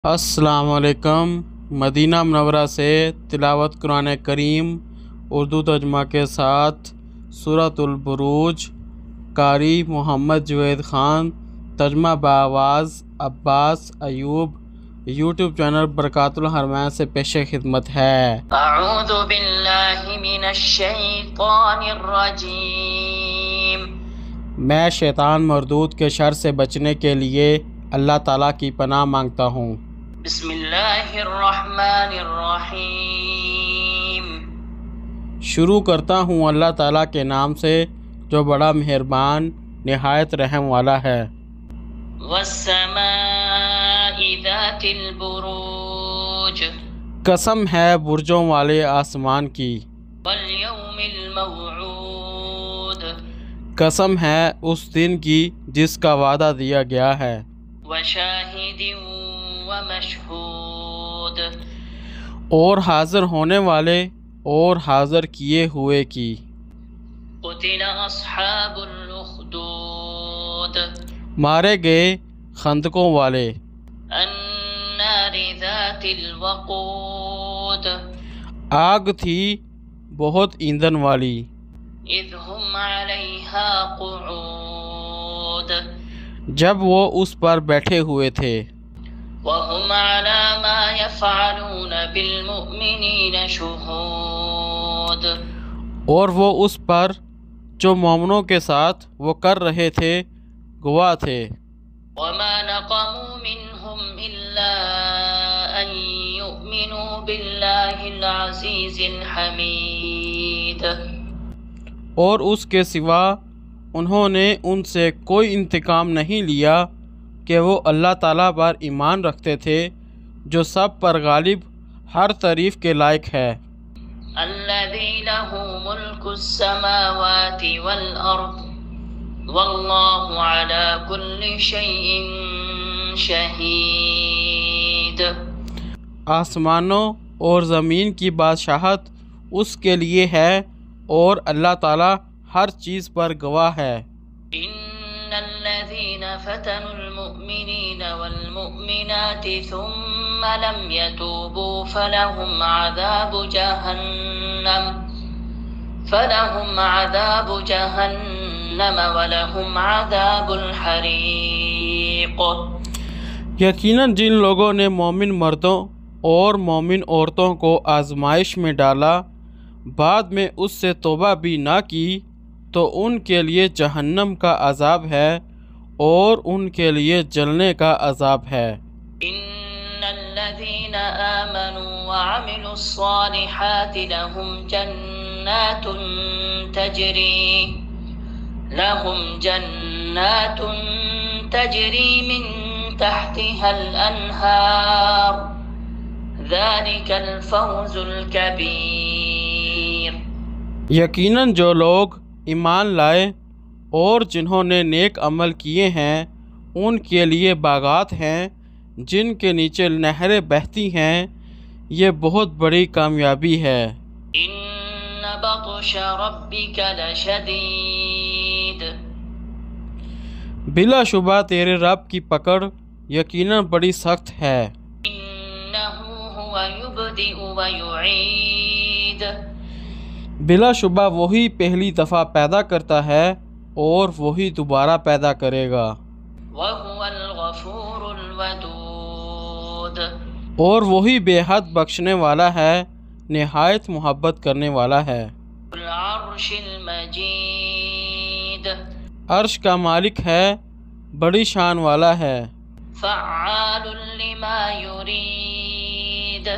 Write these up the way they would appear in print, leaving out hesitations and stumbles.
السلام علیکم۔ مدینہ منورہ سے تلاوت قرآن کریم اردو ترجمہ کے ساتھ سورۃ البروج، قاری محمد جوید خان، ترجمہ بآواز عباس ایوب، یوٹیوب چینل برکات الحرمین سے پیش خدمت ہے۔ اعوذ باللہ من الشیطان الرجیم۔ میں شیطان مردود کے شر سے بچنے کے لیے اللہ تعالیٰ کی پناہ مانگتا ہوں۔ بسم اللہ الرحمن الرحیم۔ شروع کرتا ہوں اللہ تعالیٰ کے نام سے جو بڑا مہربان نہایت رحم والا ہے۔ والسماء ذات البروج۔ قسم ہے برجوں والے آسمان کی۔ والیوم الموعود۔ قسم ہے اس دن کی جس کا وعدہ دیا گیا ہے۔ وشاہد ومشہود۔ اور حاضر ہونے والے اور حاضر کیے ہوئے کی۔ قتل اصحاب الاخدود۔ مارے گئے خندقوں والے۔ النار ذات الوقود۔ آگ تھی بہت ایندھن والی۔ اذ هم علیہا قعود۔ جب وہ اس پر بیٹھے ہوئے تھے۔ وهم على ما يفعلون بالمؤمنین شہود۔ اور وہ اس پر جو مومنوں کے ساتھ وہ کر رہے تھے گواہ تھے۔ وما نقموا منهم الا ان يؤمنوا باللہ العزیز الحمید۔ اور اس کے سوا انہوں نے ان سے کوئی انتقام نہیں لیا کہ وہ اللہ تعالیٰ پر ایمان رکھتے تھے جو سب پر غالب ہر تعریف کے لائق ہے۔ الذی لہ ملک السماوات والارض واللہ علی کل شیء شہید۔ آسمانوں اور زمین کی بادشاہت اس کے لیے ہے اور اللہ تعالیٰ ہر چیز پر گواہ ہے۔ ان الذین فتنوا المؤمنین والمؤمنات ثم لم يتوبوا فلهم عذاب جہنم ولهم عذاب الحریق۔ یقیناً جن لوگوں نے مومن مردوں اور مومن عورتوں کو آزمائش میں ڈالا بعد میں اس سے توبہ بھی نہ کی تو ان کے لیے جہنم کا عذاب ہے اور ان کے لیے جلنے کا عذاب ہے۔ ان الذین آمنوا وعملوا الصالحات لهم جنات تجری من تحتها الانہار ذلک الفوز الکبیر۔ یقیناً جو لوگ ایمان لائے اور جنہوں نے نیک عمل کیے ہیں ان کے لیے باغات ہیں جن کے نیچے نہریں بہتی ہیں، یہ بہت بڑی کامیابی ہے۔ ان بطش ربک لشدید۔ بلا شبہ تیرے رب کی پکڑ یقیناً بڑی سخت ہے۔ انہ هو یبدئ ویعید۔ بلا شبہ وہی پہلی دفعہ پیدا کرتا ہے اور وہی دوبارہ پیدا کرے گا۔ وهو الغفور الودود۔ اور وہی بے حد بخشنے والا ہے، نہایت محبت کرنے والا ہے۔ العرش المجید۔ عرش کا مالک ہے، بڑی شان والا ہے۔ فعال لما یرید۔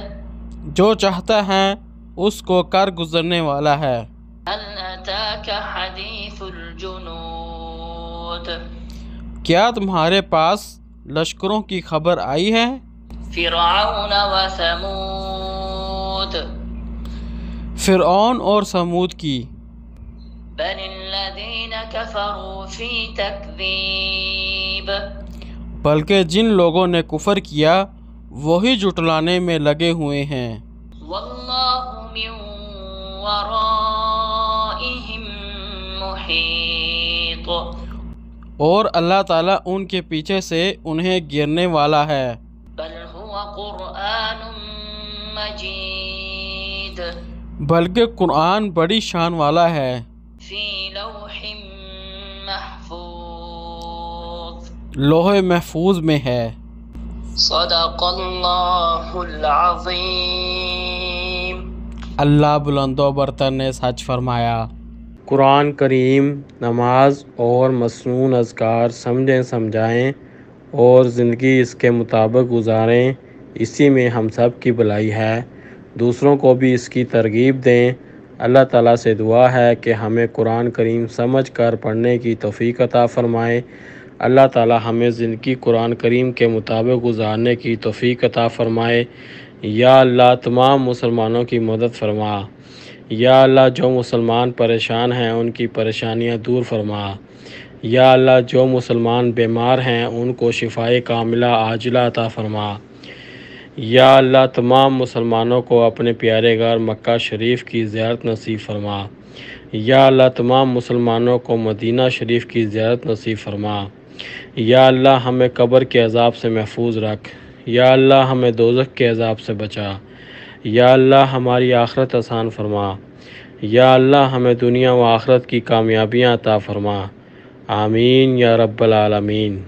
جو چاہتا ہے اس کو کر گزرنے والا ہے۔ هل اتاک حدیث الجنود۔ کیا تمہارے پاس لشکروں کی خبر آئی ہے؟ فرعون وثمود۔ فرعون اور سمود کی۔ بل الذین کفروا فی تکذیب۔ بلکہ جن لوگوں نے کفر کیا وہی جھٹلانے میں لگے ہوئے ہیں۔ واللہ من ورائہم محیط۔ اور اللہ تعالیٰ ان کے پیچھے سے انہیں گرنے والا ہے۔ بل هو وقرآن مجيد بلکہ قرآن بڑی شان والا ہے، في لوح محفوظ لوح محفوظ میں ہے۔ صدق اللہ العظیم۔ اللہ بلند و برتر نے سچ فرمایا۔ قرآن کریم نماز اور مسنون اذکار سمجھیں، سمجھائیں اور زندگی اس کے مطابق گزاریں، اسی میں ہم سب کی بھلائی ہے۔ دوسروں کو بھی اس کی ترغیب دیں۔ اللہ تعالیٰ سے دعا ہے کہ ہمیں قرآن کریم سمجھ کر پڑھنے کی توفیق عطا فرمائے۔ اللہ تعالیٰ ہمیں زندگی قرآن کریم کے مطابق گزارنے کی توفیق عطا فرمائے۔ یا اللہ تمام مسلمانوں کی مدد فرما۔ یا اللہ جو مسلمان پریشان ہیں ان کی پریشانیاں دور فرما۔ یا اللہ جو مسلمان بیمار ہیں ان کو شفائے کاملہ عاجلہ عطا فرما۔ یا اللہ تمام مسلمانوں کو اپنے پیارے گھر مکہ شریف کی زیارت نصیب فرما۔ یا اللہ تمام مسلمانوں کو مدینہ شریف کی زیارت نصیب فرما۔ یا اللہ ہمیں قبر کے عذاب سے محفوظ رکھ۔ یا اللہ ہمیں دوزخ کے عذاب سے بچا۔ یا اللہ ہماری آخرت آسان فرما۔ یا اللہ ہمیں دنیا و آخرت کی کامیابیاں عطا فرما۔ آمین یا رب العالمین۔